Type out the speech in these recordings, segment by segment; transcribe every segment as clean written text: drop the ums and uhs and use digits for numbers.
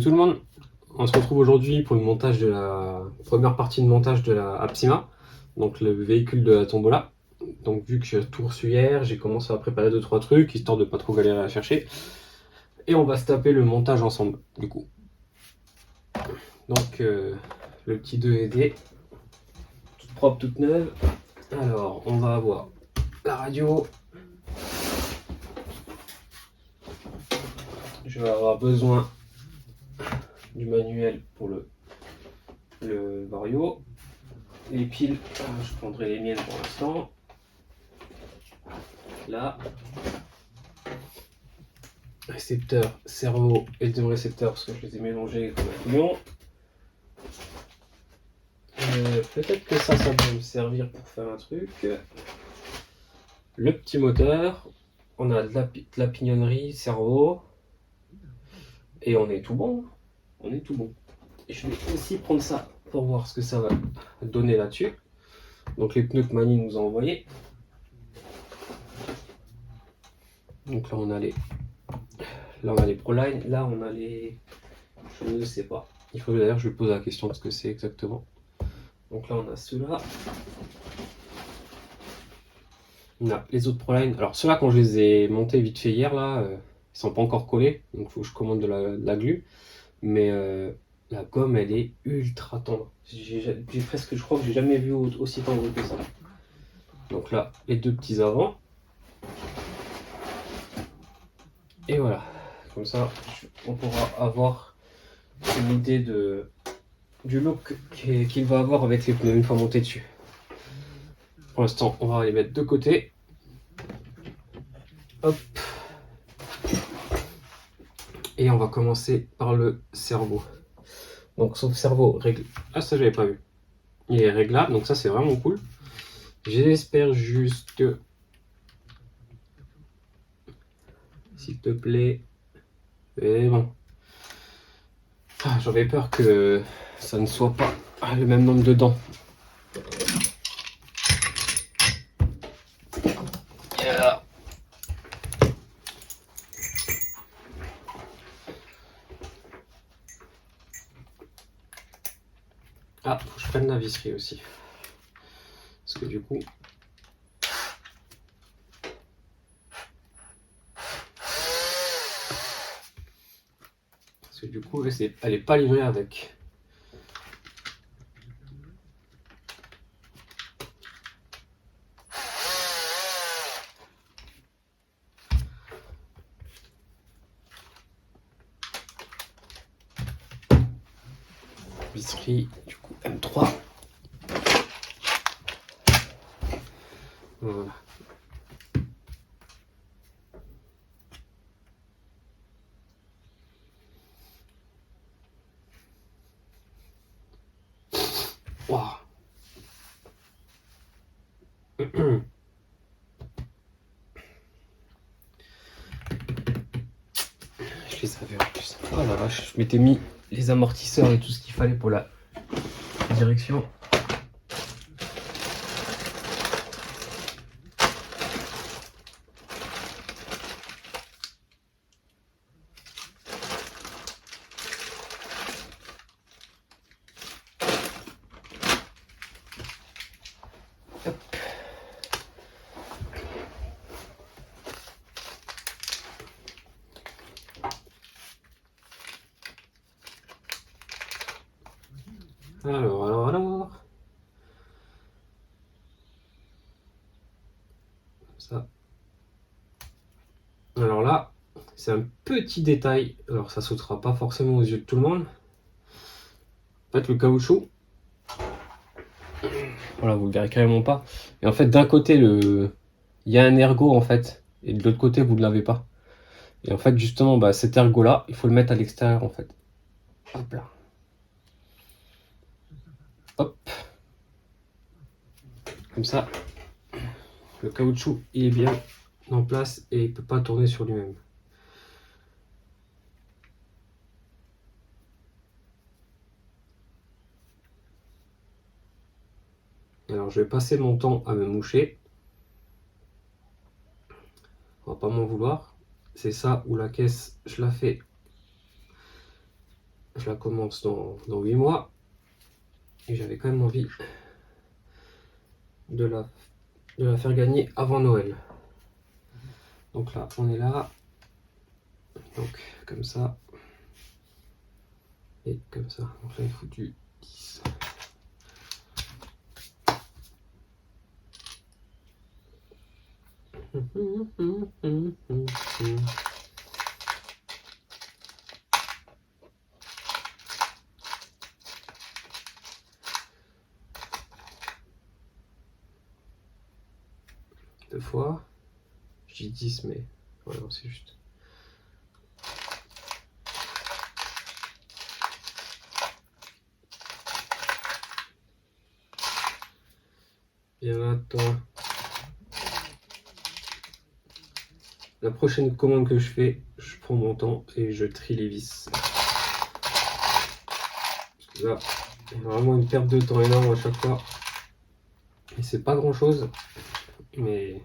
tout le monde, on se retrouve aujourd'hui pour le montage de la première partie de montage de la Apsima, donc le véhicule de la Tombola. Donc vu que j'ai tout reçu hier, j'ai commencé à préparer 2-3 trucs, histoire de pas trop galérer à chercher. Et on va se taper le montage ensemble, du coup. Donc le petit 2SD, toute propre, toute neuve. Alors on va avoir la radio. Je vais avoir besoin du manuel pour le Vario. Les piles, je prendrai les miennes pour l'instant. Là. Récepteur, cerveau et deux récepteurs parce que je les ai mélangés comme un couillon. Peut-être que ça va me servir pour faire un truc. Le petit moteur. On a de la pignonnerie, cerveau. Et on est tout bon. On est tout bon. Et je vais aussi prendre ça pour voir ce que ça va donner là-dessus. Donc les pneus que Mani nous a envoyés. Donc là on a les Proline. Là on a les... Je ne sais pas. Il faut d'ailleurs je lui pose la question de ce que c'est exactement. Donc là on a ceux-là. On a les autres Proline. Alors ceux-là quand je les ai montés vite fait hier là, ils sont pas encore collés. Donc il faut que je commande de la glu. Mais la gomme elle est ultra tendre. J'ai presque, je crois que j'ai jamais vu aussi tendre que ça. Donc là les deux petits avant. Et voilà. Comme ça on pourra avoir une idée du look qu'il va avoir avec les pneus une fois monté dessus. Pour l'instant, on va les mettre de côté. Hop. Et on va commencer par le cerveau. Donc, son cerveau règle. Ah, ça, j'avais pas vu. Il est réglable, donc ça, c'est vraiment cool. J'espère juste que. S'il te plaît. Et bon. Ah, j'avais peur que ça ne soit pas le même nombre de dents. Yeah. Ah, faut que je prenne la visserie aussi. Parce que du coup. Parce que du coup, elle est pas livrée avec. Visserie, du coup, M3. Voilà. Wow. Je les avais en plus. Oh la vache, je m'étais mis les amortisseurs et tout ce qu'il fallait pour la direction. Hop. Alors. Ça. Alors là, c'est un petit détail. Alors ça sautera pas forcément aux yeux de tout le monde. En fait, le caoutchouc. Voilà, vous le verrez carrément pas. Et en fait, d'un côté, il y a un ergot en fait. Et de l'autre côté, vous ne l'avez pas. Et en fait, justement, bah, cet ergot-là, il faut le mettre à l'extérieur en fait. Hop là. Hop. Comme ça, le caoutchouc, il est bien en place et il ne peut pas tourner sur lui-même. Alors, je vais passer mon temps à me moucher. On va pas m'en vouloir. C'est ça où la caisse, je la fais je la commence dans 8 mois. Et j'avais quand même envie de la faire gagner avant Noël. Donc là, on est là. Donc, comme ça. Et comme ça. Donc là, il faut du 10. Deux fois. Je dis 10, mais voilà, c'est juste. Bien là, toi. La prochaine commande que je fais, je prends mon temps et je trie les vis. Parce que là, il y a vraiment une perte de temps énorme à chaque fois. Et c'est pas grand chose, mais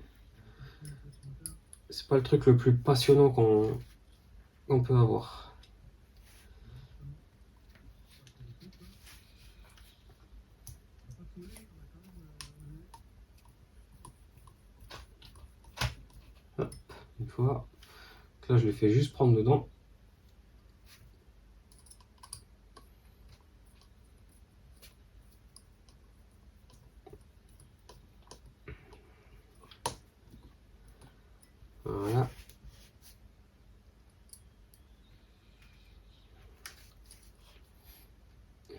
c'est pas le truc le plus passionnant qu'on peut avoir. Hop, une fois. Donc là, je les fais juste prendre dedans. Voilà.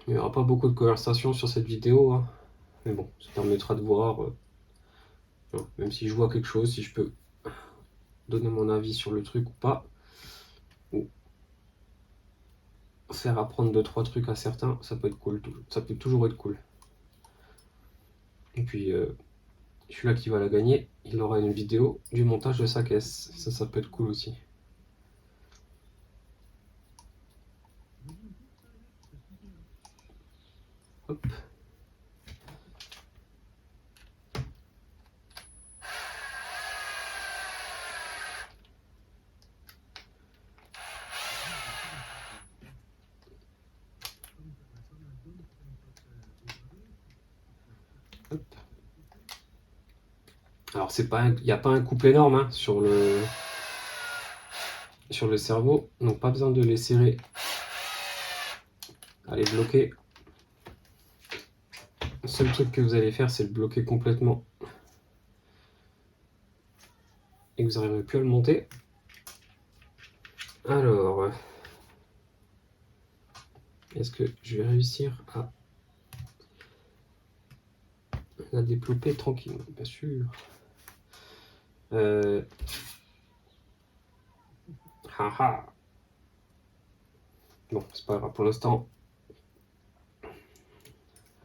Il n'y aura pas beaucoup de conversation sur cette vidéo, hein. Mais bon, ça permettra de voir, même si je vois quelque chose, si je peux donner mon avis sur le truc ou pas, ou faire apprendre 2-3 trucs à certains, ça peut être cool, ça peut toujours être cool. Et puis, celui-là qui va la gagner, il aura une vidéo du montage de sa caisse, ça peut être cool aussi. Hop. Hop. Alors il n'y a pas un couple énorme, hein, sur le cerveau, donc pas besoin de les serrer, à les bloquer. Le seul truc que vous allez faire, c'est le bloquer complètement et que vous n'arriverez plus à le monter. Alors, est-ce que je vais réussir à la développer tranquillement? Bien sûr. Haha. Bon, c'est pas grave pour l'instant.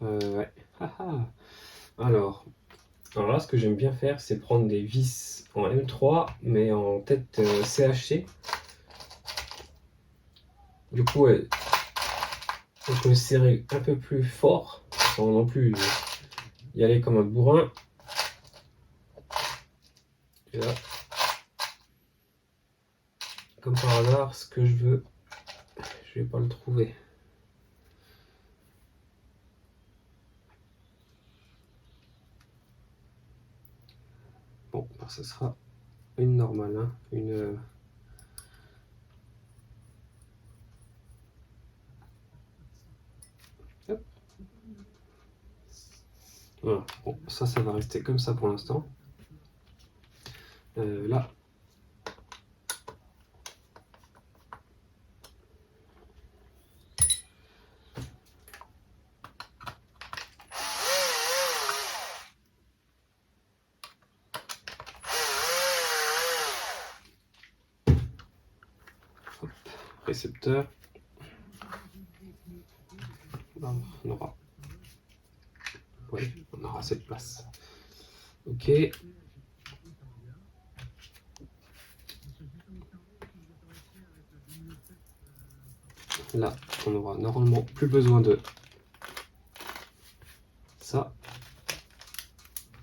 Ouais. Haha. Alors là, ce que j'aime bien faire, c'est prendre des vis en M3, mais en tête CHC. Du coup, on peut serrer un peu plus fort, sans non plus y aller comme un bourrin. Et là, comme par hasard, ce que je veux, je vais pas le trouver. Bon, bah, ça sera une normale, hein, une... Hop. Voilà. Bon, ça va rester comme ça pour l'instant. Là, hop, récepteur. On aura... Oui, on aura cette place. Ok. Là, on aura normalement plus besoin de ça.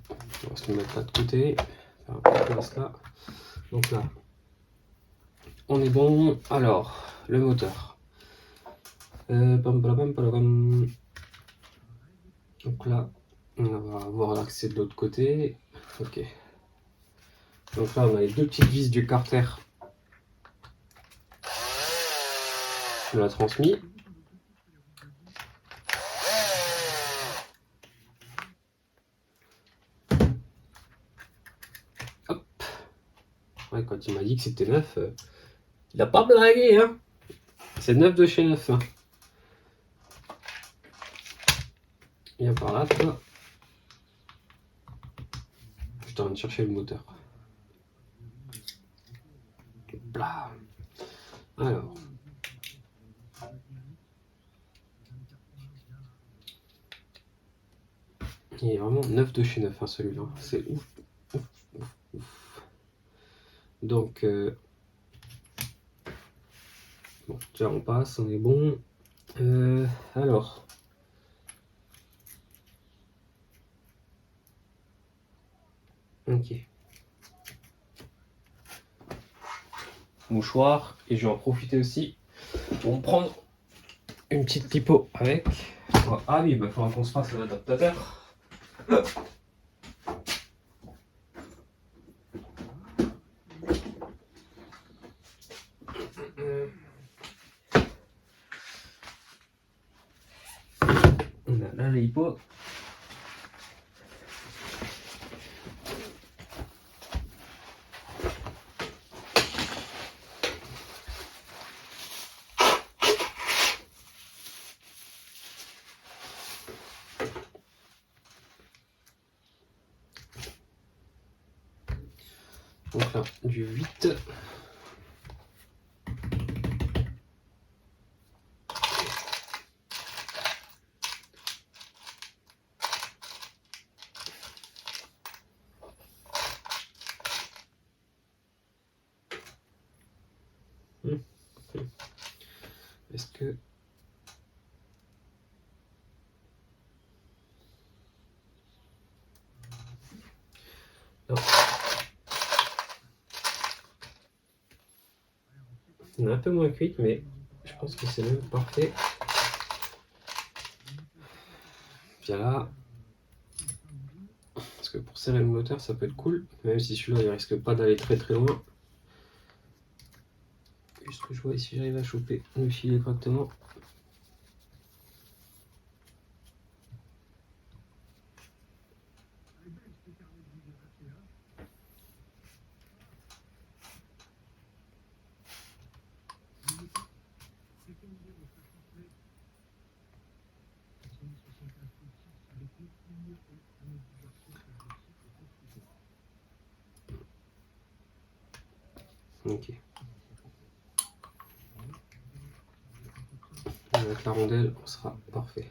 On va se le mettre là de côté. Faire un peu de place là. Donc là, on est bon. Alors, le moteur. Donc là, on va avoir l'accès de l'autre côté. Ok. Donc là, on a les deux petites vis du carter. On l'a transmis. Hop. Ouais, quand il m'a dit que c'était neuf, il a pas blagué, hein. C'est neuf de chez neuf. Hein. Viens par là, toi. Je t'en train de chercher le moteur. Blah. Alors. Il est vraiment neuf de chez neuf, hein, celui-là. C'est ouf. Ouf. Donc, bon, déjà on passe, on est bon. Alors. Ok. Mouchoir, et je vais en profiter aussi pour me prendre une petite lipo avec. Ah oui, il faudra qu'on se fasse l'adaptateur. On a la lipo. Donc là, du 8. Est-ce que... Non. On est un peu moins cuite, mais je pense que c'est même parfait. Puis là, parce que pour serrer le moteur, ça peut être cool, même si celui-là, il risque pas d'aller très très loin. Juste que je vois si j'arrive à choper le filet correctement. Ok. Avec la rondelle, on sera parfait.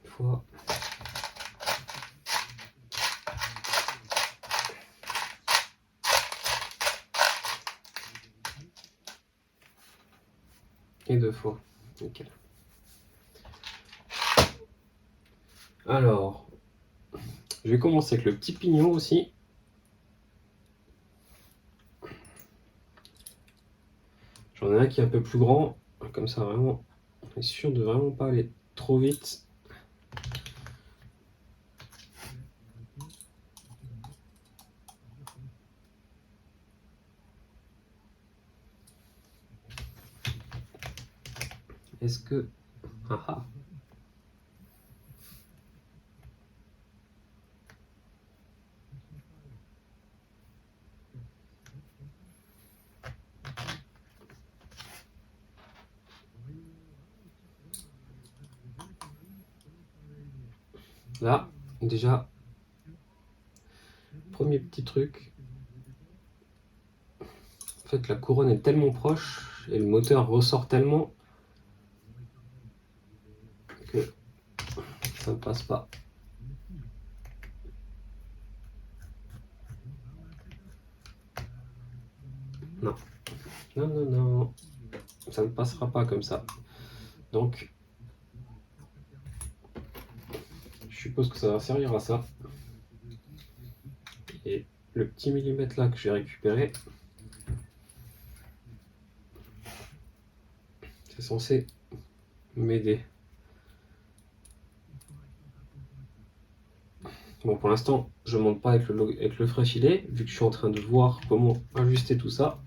Une fois. Et deux fois. Nickel. Alors, je vais commencer avec le petit pignon aussi. J'en ai un qui est un peu plus grand, comme ça vraiment, on est sûr de vraiment pas aller trop vite. Est-ce que... Ah ah. Là, déjà, premier petit truc. En fait, la couronne est tellement proche et le moteur ressort tellement que ça ne passe pas. Non. Non, non, non. Ça ne passera pas comme ça. Donc, je suppose que ça va servir à ça. le petit millimètre là que j'ai récupéré, c'est censé m'aider. Bon, pour l'instant, je ne monte pas avec le frais filet, vu que je suis en train de voir comment ajuster tout ça.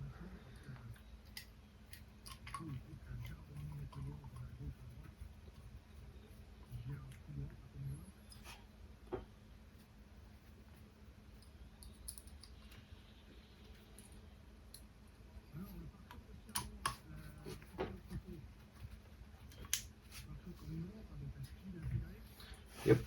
Yep.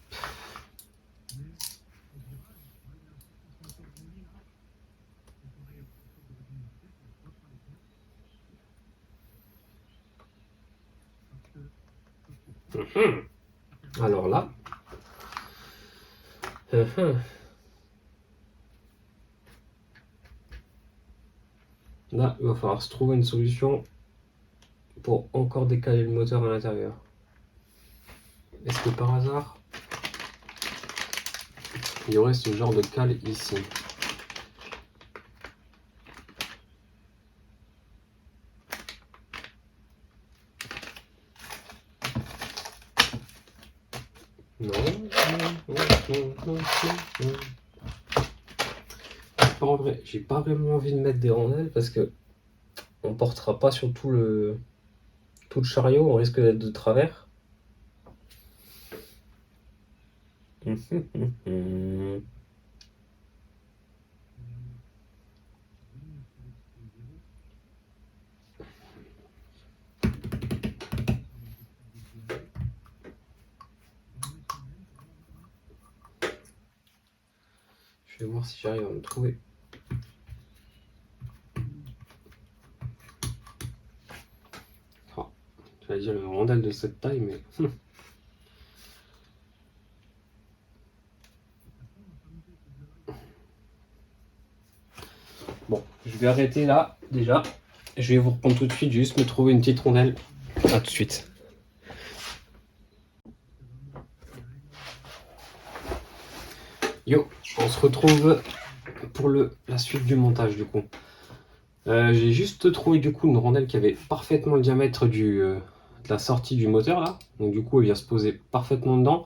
Alors là, là, il va falloir se trouver une solution pour encore décaler le moteur à l'intérieur. Est-ce que par hasard, il y aurait ce genre de cale ici? Non, en vrai, j'ai pas vraiment envie de mettre des rondelles parce que on portera pas sur tout le chariot, on risque d'être de travers. Je vais voir si j'arrive à me trouver. Oh, j'allais dire une rondelle de cette taille, mais... Bon, je vais arrêter là, déjà. Je vais vous reprendre tout de suite, juste me trouver une petite rondelle. A tout de suite. Yo, on se retrouve pour la suite du montage du coup. J'ai juste trouvé du coup une rondelle qui avait parfaitement le diamètre de la sortie du moteur là. Donc du coup elle vient se poser parfaitement dedans.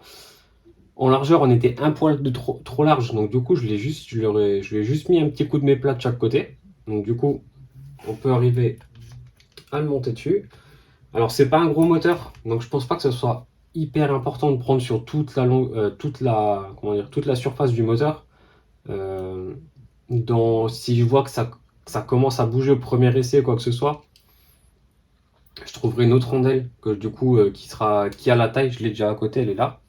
En largeur on était un poil de trop large, donc du coup je lui ai juste mis un petit coup de mes plats de chaque côté. Donc du coup on peut arriver à le monter dessus. Alors c'est pas un gros moteur, donc je pense pas que ce soit hyper important de prendre sur toute la surface du moteur. Si je vois que ça commence à bouger au premier essai, quoi que ce soit, je trouverai une autre rondelle que du coup qui a la taille, je l'ai déjà à côté, elle est là.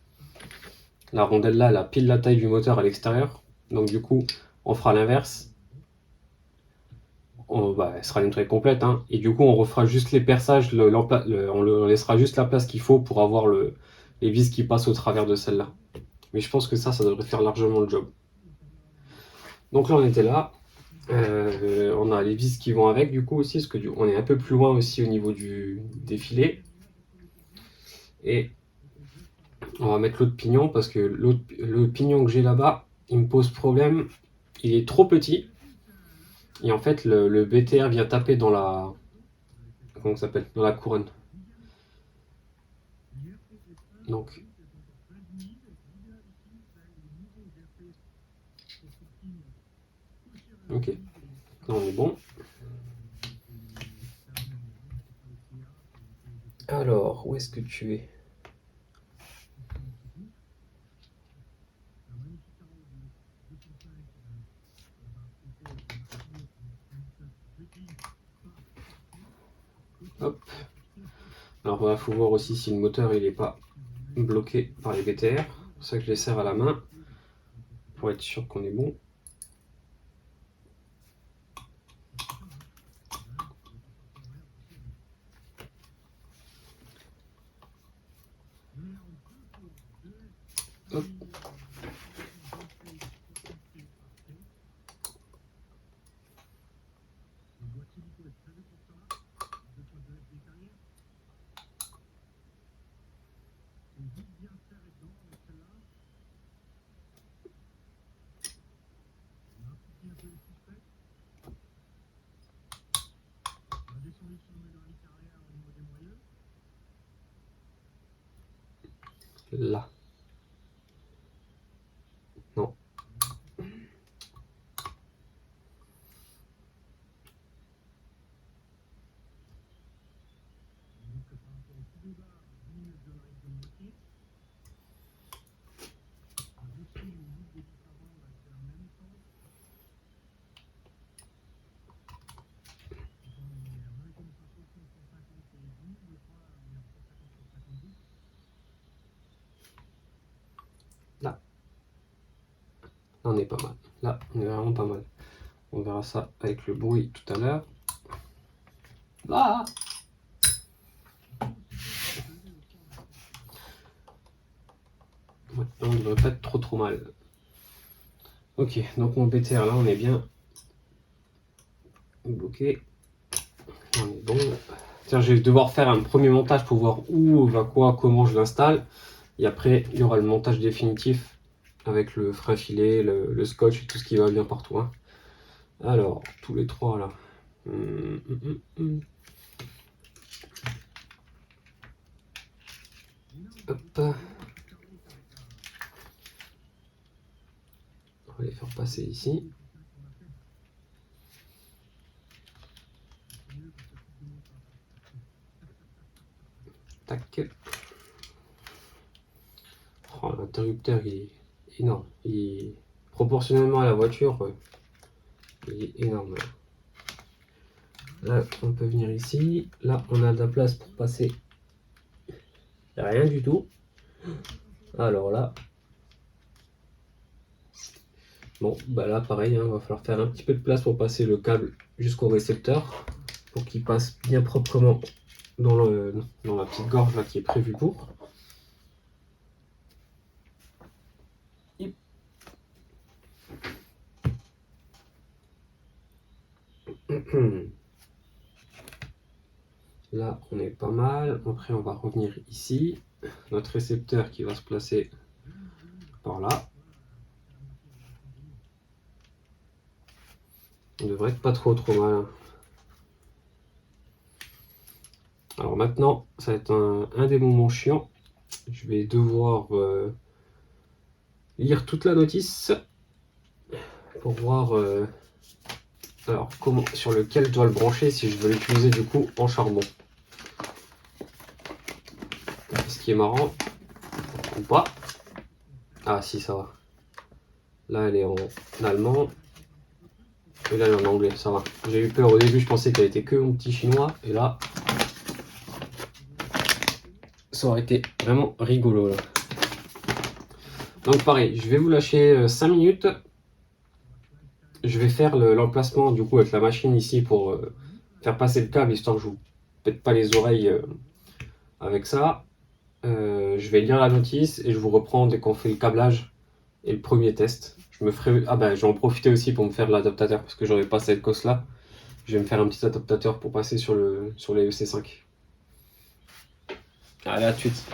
La rondelle là, elle a pile la taille du moteur à l'extérieur. Donc du coup, on fera l'inverse. Elle sera une taille complète, hein. Et du coup, on refera juste les perçages, on laissera juste la place qu'il faut pour avoir les vis qui passent au travers de celle-là. Mais je pense que ça devrait faire largement le job. Donc là, on était là. On a les vis qui vont avec du coup aussi, parce que on est un peu plus loin aussi au niveau des filets. Et on va mettre l'autre pignon parce que le pignon que j'ai là-bas, il me pose problème. Il est trop petit. Et en fait, le BTR vient taper dans la... Comment ça s'appelle? Dans la couronne. Donc... Ok. Là, on est bon. Alors, où est-ce que tu es? Hop. Alors, il faut voir aussi si le moteur il n'est pas bloqué par les BTR. C'est pour ça que je les serre à la main. Pour être sûr qu'on est bon. Hop. Là. Non. Là. Là, on est pas mal. Là, on est vraiment pas mal. On verra ça avec le bruit tout à l'heure. Là. Ouais, on ne devrait pas être trop mal. Ok, donc mon BTR là, on est bien bloqué. On est bon. Tiens, je vais devoir faire un premier montage pour voir où va quoi, comment je l'installe. Et après, il y aura le montage définitif avec le frein filet, le scotch et tout ce qui va bien partout. Hein. Alors, tous les trois là. Hop. On va les faire passer ici. Tac. Oh, l'interrupteur il est énorme. Proportionnellement à la voiture, il est énorme. Là, on peut venir ici. Là, on a de la place pour passer. Il n'y a rien du tout. Alors là. Bon, bah là, pareil, il va falloir faire un petit peu de place pour passer le câble jusqu'au récepteur. Pour qu'il passe bien proprement dans la petite gorge là qui est prévue pour. Là, on est pas mal. Après, on va revenir ici. Notre récepteur qui va se placer par là. On devrait être pas trop mal. Alors maintenant, ça va être un des moments chiants. Je vais devoir lire toute la notice pour voir alors comment, sur lequel je dois le brancher si je veux l'utiliser du coup en charbon. Ce qui est marrant, ou pas. Ah si, ça va. Là, elle est en allemand. Et là, elle est en anglais, ça va. J'ai eu peur au début, je pensais qu'elle était que en petit chinois. Et là, ça aurait été vraiment rigolo. Là. Donc pareil, je vais vous lâcher 5 minutes. Je vais faire l'emplacement du coup avec la machine ici pour faire passer le câble, histoire que je vous pète pas les oreilles avec ça. Je vais lire la notice et je vous reprends dès qu'on fait le câblage et le premier test. Je vais en profiter aussi pour me faire l'adaptateur parce que j'aurais pas cette cosse là. Je vais me faire un petit adaptateur pour passer sur les EC5. Allez, à tout de suite.